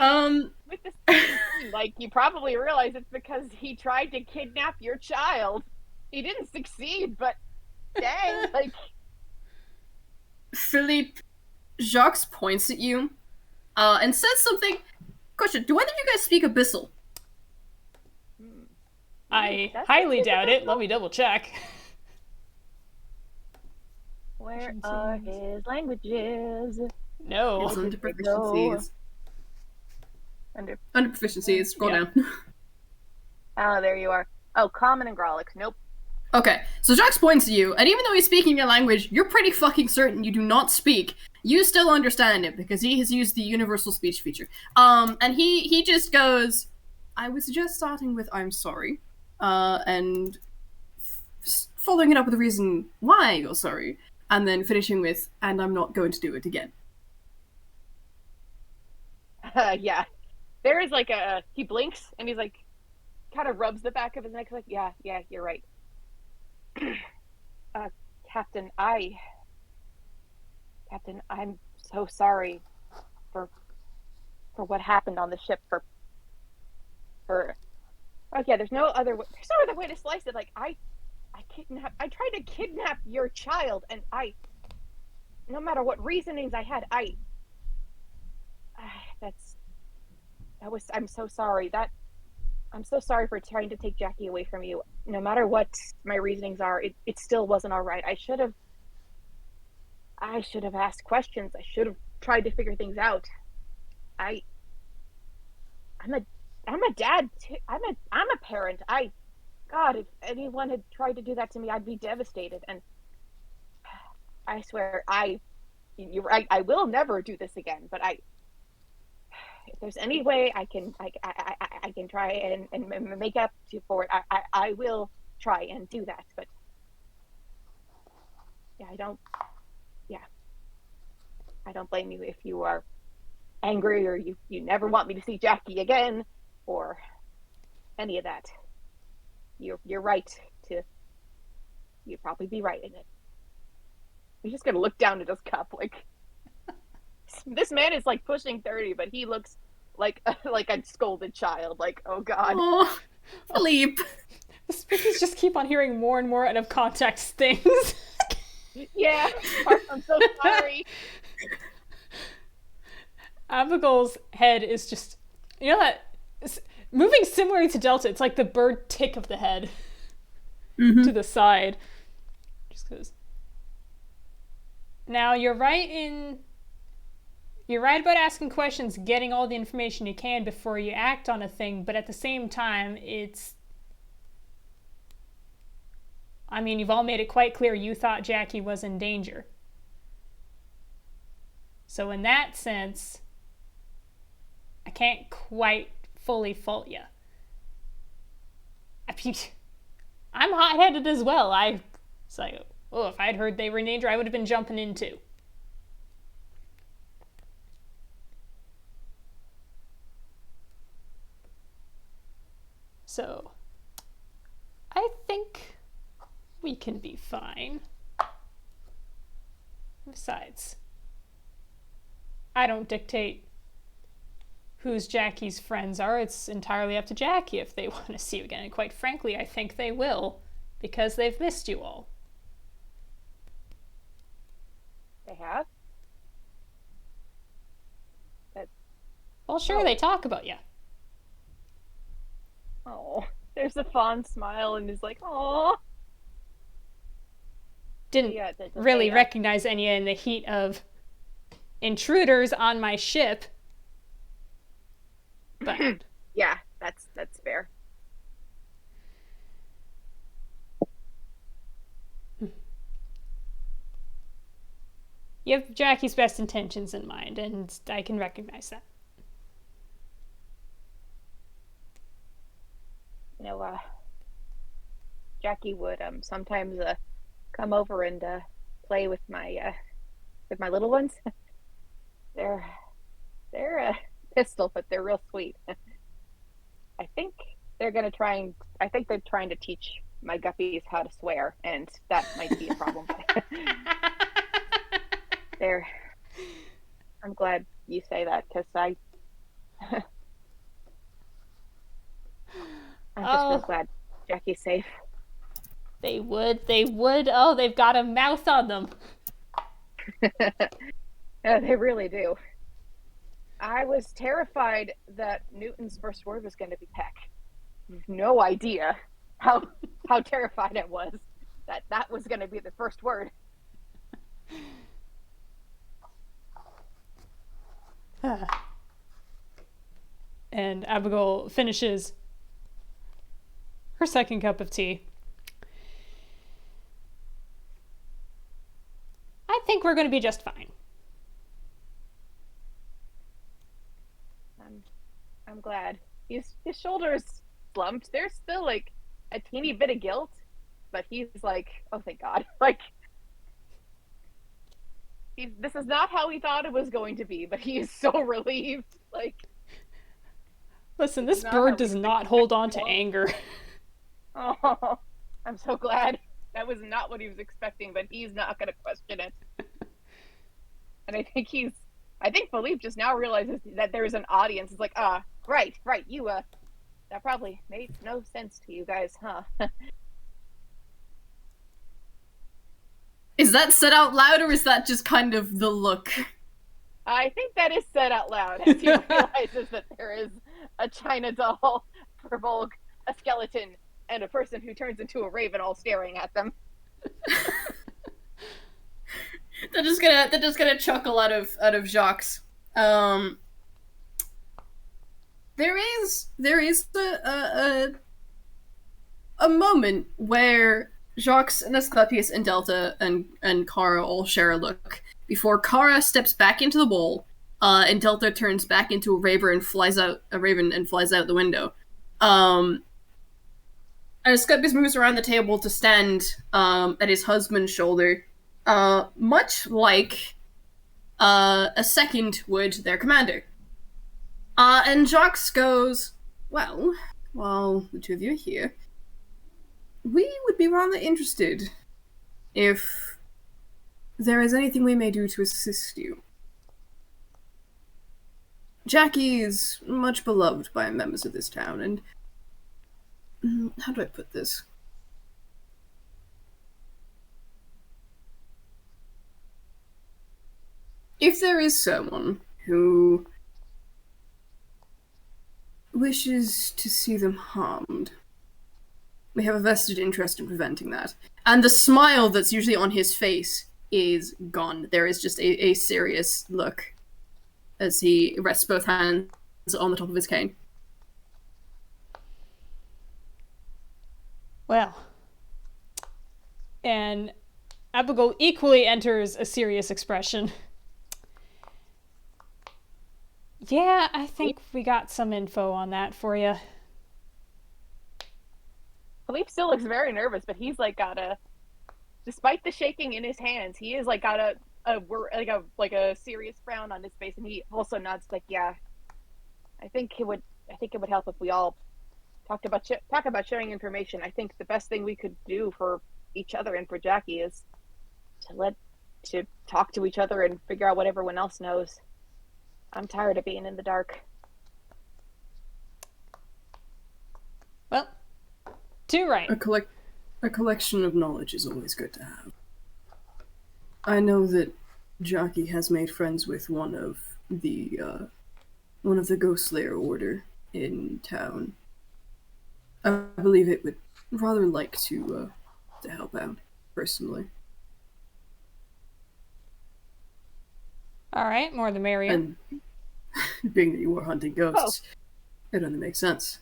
with this scene, like, you probably realize it's because he tried to kidnap your child. He didn't succeed, but dang, like... Phileap, Jacques points at you, and says something. Question, do either of you guys speak Abyssal? I highly doubt it. Let me double check. Where are his languages? No. It's under proficiencies. Under proficiencies, scroll down. Oh, there you are. Oh, Common and Grolix. Nope. Okay, so Jacques points at you, and even though he's speaking your language, you're pretty fucking certain you do not speak. You still understand it, because he has used the universal speech feature. And he just goes, I would suggest starting with I'm sorry, and following it up with the reason why you're sorry, and then finishing with, and I'm not going to do it again. Yeah. There is like he blinks, and he's like, kind of rubs the back of his neck, like, yeah, you're right. Captain, I'm so sorry for what happened on the ship. There's no other way to slice it. Like, I tried to kidnap your child, and no matter what reasonings I had, I'm so sorry. I'm so sorry for trying to take Jackie away from you. No matter what my reasonings are, it still wasn't all right. I should have asked questions. I should have tried to figure things out. I'm a dad too. I'm a parent. God, if anyone had tried to do that to me, I'd be devastated. And I swear, I will never do this again. But if there's any way I can try and make up for it, I will try and do that. But yeah, I don't blame you if you are angry or you never want me to see Jackie again or any of that. You're right you'd probably be right in it. He's just gonna look down at his cup like, this man is like pushing 30, but he looks like a scolded child. Like, oh God. Oh, Phileap. The speakers just keep on hearing more and more out of context things. Yeah, I'm so sorry. Abigail's head is just, that moving similarly to Delta. It's like the bird tick of the head to the side. Just goes. Now you're right about asking questions, getting all the information you can before you act on a thing, but at the same time, you've all made it quite clear you thought Jackie was in danger. So in that sense, I can't quite fully fault you. I'm hot-headed as well. It's like, if I'd heard they were in danger, I would have been jumping in too. So, I think we can be fine. Besides, I don't dictate whose Jackie's friends are. It's entirely up to Jackie if they want to see you again. And quite frankly, I think they will, because they've missed you all. They have? Well, sure, they talk about you. Oh. There's a fond smile, and he's like, "Aw." Didn't Yeah, really recognize any in the heat of intruders on my ship. But yeah, that's fair. you have Jackie's best intentions in mind, and I can recognize that. You know, Jackie would sometimes come over and play with my little ones. they're a pistol, but they're real sweet. I think they're trying to teach my guppies how to swear, and that might be a problem. I'm glad you say that, because I'm just real glad Jackie's safe. They would. Oh, they've got a mouth on them. Yeah, they really do. I was terrified that Newton's first word was going to be peck. No idea how terrified I was that was going to be the first word. And Abigail finishes her second cup of tea. I think we're going to be just fine. I'm glad. His shoulders slumped. There's still like a teeny bit of guilt, but he's like, oh, thank God. Like, this is not how he thought it was going to be, but he is so relieved. Like, listen, this bird does not hold on to anger. Oh, I'm so glad. That was not what he was expecting, but he's not going to question it. And I think Phileap just now realizes that there's an audience. It's like, right, you, that probably made no sense to you guys, huh? Is that said out loud, or is that just kind of the look? I think that is said out loud as he realizes that there is a China doll, Verbolg, a skeleton, and a person who turns into a raven all staring at them. They're just gonna chuckle out of Jacques. There is a moment where Jacques and Asclepius and Delta and Kara all share a look before Kara steps back into the bowl, and Delta turns back into a raven and flies out the window. And Asclepius moves around the table to stand at his husband's shoulder, much like a second would their commander. And Jacques goes, well, while the two of you are here, we would be rather interested if there is anything we may do to assist you. Jackie is much beloved by members of this town, and how do I put this? If there is someone who wishes to see them harmed, we have a vested interest in preventing that. And the smile that's usually on his face is gone. There is just a serious look as he rests both hands on the top of his cane. Well, and Abigail equally enters a serious expression. Yeah, I think we got some info on that for you. Phileap still looks very nervous, but he's like despite the shaking in his hands, he is like got a serious frown on his face, and he also nods like, yeah, I think it would help if we all talk about sharing information. I think the best thing we could do for each other and for Jackie is to talk to each other and figure out what everyone else knows. I'm tired of being in the dark. Well, too right. A collection of knowledge is always good to have. I know that Jackie has made friends with one of the Ghost Slayer order in town. I believe it would rather like to help out, personally. All right, more the merrier. And being that you are hunting ghosts, it only makes sense.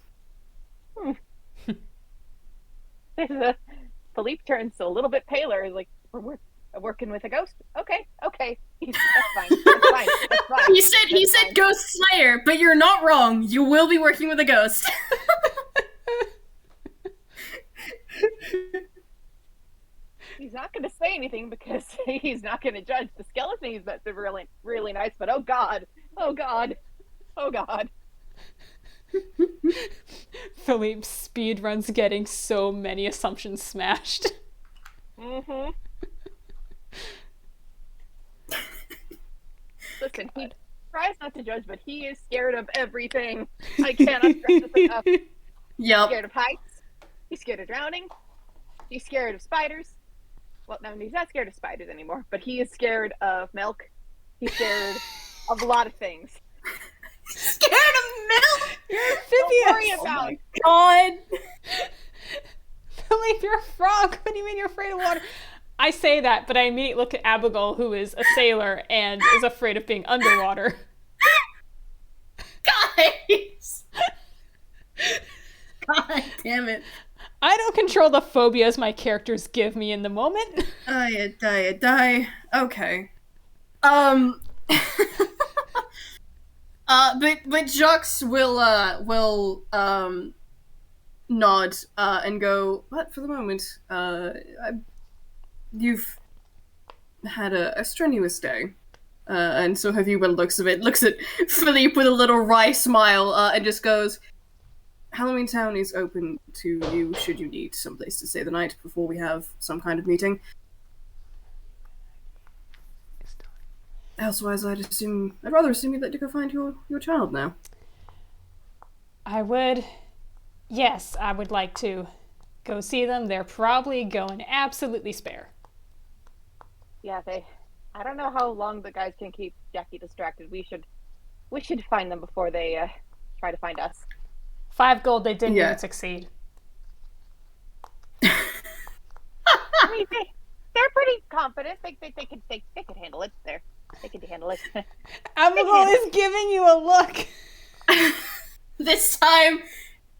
Phileap turns a little bit paler. He's like, we're working with a ghost? Okay. That's fine. He said Ghost Slayer, but you're not wrong. You will be working with a ghost. He's not going to say anything because he's not going to judge the skeleton. He's meant to be really, really nice, but oh god. Phileap's speed runs getting so many assumptions smashed. Mm-hmm. Listen, he tries not to judge, but he is scared of everything. I cannot stress this enough. Yep. He's scared of heights. He's scared of drowning. He's scared of spiders. Well, no, he's not scared of spiders anymore, but he is scared of milk. He's scared of a lot of things. Scared of milk? You're Don't worry amphibious! about it. God. Phileap, you're a frog! What do you mean you're afraid of water? I say that, but I immediately look at Abbigull, who is a sailor and is afraid of being underwater. Guys! God damn it. I don't control the phobias my characters give me in the moment. Die. Okay. But Jacques will nod and go, but for the moment, you've had a strenuous day. And so have you by the looks of it. Looks at Phileap with a little wry smile, and just goes, Halloweentown is open to you should you need someplace to stay the night before we have some kind of meeting. Elsewise, I'd rather assume you'd like to go find your child now. I would like to go see them. They're probably going absolutely spare. Yeah, I don't know how long the guys can keep Jackie distracted. We should find them before they try to find us. 5 gold, they didn't even succeed. I mean, they're pretty confident. They could handle it. They could handle it. Abbigull is giving you a look. This time,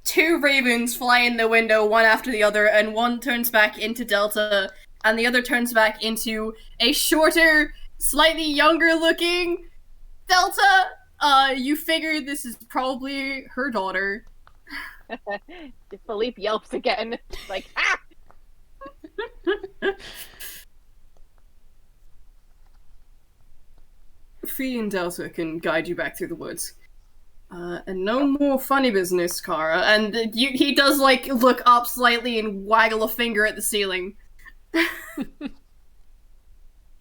2 ravens fly in the window, one after the other, and one turns back into Delta, and the other turns back into a shorter, slightly younger looking Delta. You figure this is probably her daughter. Phileap yelps again. Like, ah! Fee and Delta can guide you back through the woods. And no more funny business, Kara. And he does, look up slightly and waggle a finger at the ceiling.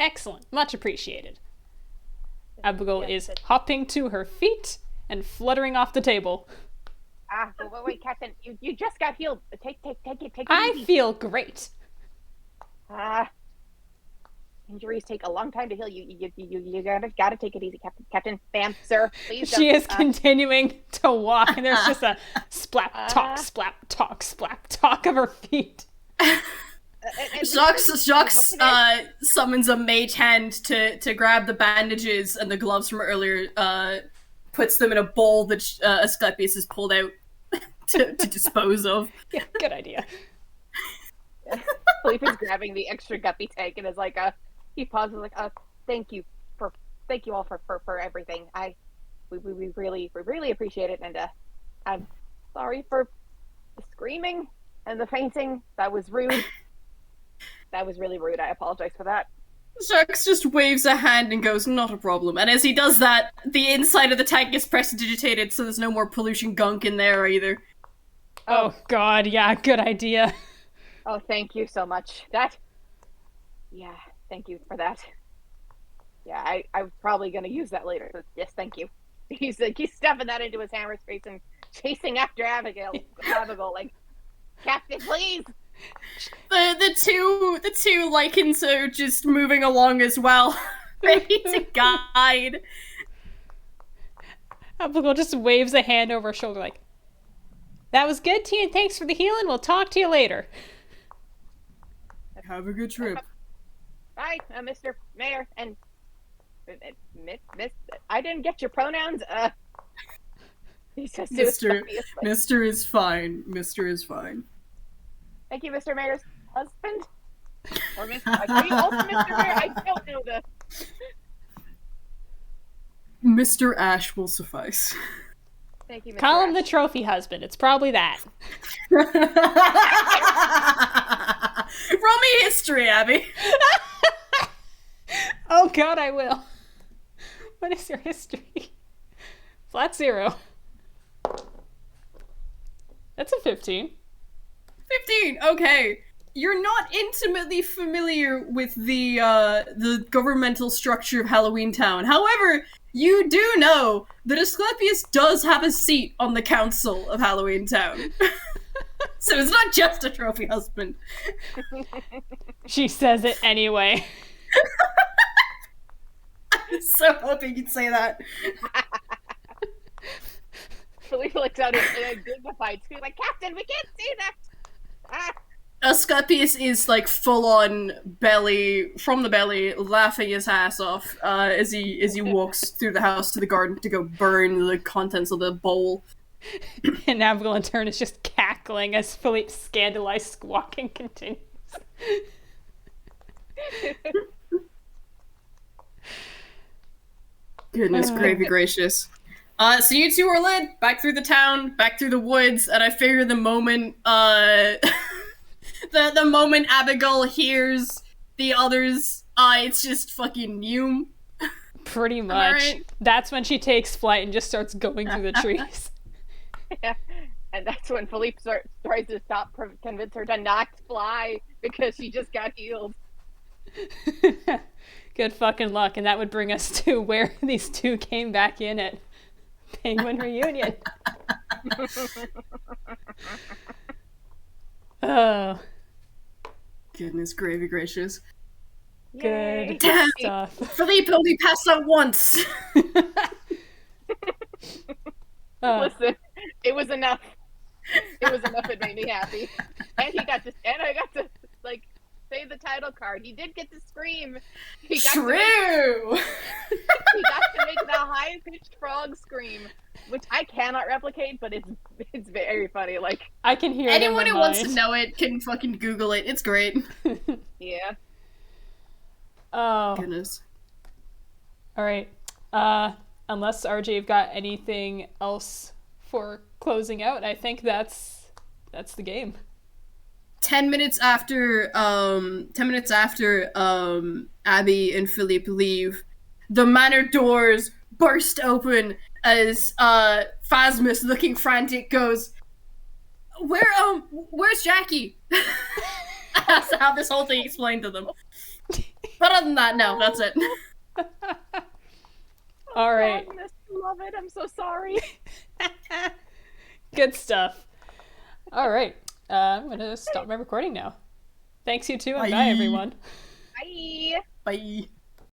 Excellent. Much appreciated. Abbigull is hopping to her feet and fluttering off the table. Wait, Captain. You just got healed. Take it I easy. feel great. Injuries take a long time to heal. You gotta take it easy, Captain. Bam, sir. Please. She is continuing to walk, and there's just a splap talk of her feet. Jacques summons a mage hand to grab the bandages and the gloves from earlier, puts them in a bowl that Asclepius has pulled out to dispose of. Yeah, good idea. Phileap is grabbing the extra guppy tank and is like, he pauses like, thank you all for everything. We really appreciate it, and I'm sorry for the screaming and the fainting. That was rude. That was really rude. I apologize for that. Jacques just waves a hand and goes, not a problem. And as he does that, the inside of the tank gets prestidigitated, so there's no more pollution gunk in there either. Oh god, yeah, good idea. Oh, thank you so much. Thank you for that. Yeah, I'm probably gonna use that later. But yes, thank you. He's stuffing that into his hammer space and chasing after Abbigull, like, Captain, please! The two lichens are just moving along as well, ready to guide. Abbigull just waves a hand over her shoulder like, That was good, Tia. Thanks for the healing. We'll talk to you later. Have a good trip. Bye, Mr. Mayor, and Miss. I didn't get your pronouns. He says to Asclepius, like, Mr. is fine. Mr. is fine. Thank you, Mr. Mayor's husband. Or Miss. Are you also Mr. Mayor? I don't know this. Mr. Ash will suffice. Thank you, Mr. Call him the Ash. trophy husband. It's probably that. Roll me history, Abby. Oh god, I will. What is your history? Flat 0. That's a 15. 15. Okay. You're not intimately familiar with the governmental structure of Halloweentown. However, you do know that Asclepius does have a seat on the council of Halloweentown. So it's not just a trophy husband. She says it anyway. I was so hoping you'd say that. Philippe looks out in a dignified scream, like, Captain, we can't see that! Ah. Asclepius is like full on from the belly, laughing his ass off as he walks through the house to the garden to go burn the contents of the bowl. And Abigail in turn is just cackling as Philippe's scandalized squawking continues. Goodness gravy gracious. So you two are led back through the town, back through the woods, and I figure the moment the moment Abigail hears the others, it's just fucking Hume. Pretty much. Right. That's when she takes flight and just starts going through the trees. Yeah. And that's when Philippe tries to convince her to not fly because she just got healed. Good fucking luck, and that would bring us to where these two came back in at Penguin Reunion. Oh. Goodness gravy gracious. Good Yay. stuff. Philippe only passed out once. Listen, it was enough. It was enough. It made me happy, and I got to like say the title card. He did get to scream. True. He got to make the high-pitched frog scream, which I cannot replicate, but it's very funny. Like, I can hear anyone it in who my wants to mind. know it can fucking Google it. It's great. yeah. Oh. Goodness. All right. Unless RJ, you've got anything else for closing out, I think that's the game. 10 minutes after Abby and Philippe leave, the manor doors burst open as Phasmus, looking frantic, goes, where's Jackie? That's how this whole thing explained to them. But other than that, no, that's it. All right. I love it. I'm so sorry. Good stuff. All right. I'm going to stop my recording now. Thanks, you two, and bye everyone. Bye. Bye.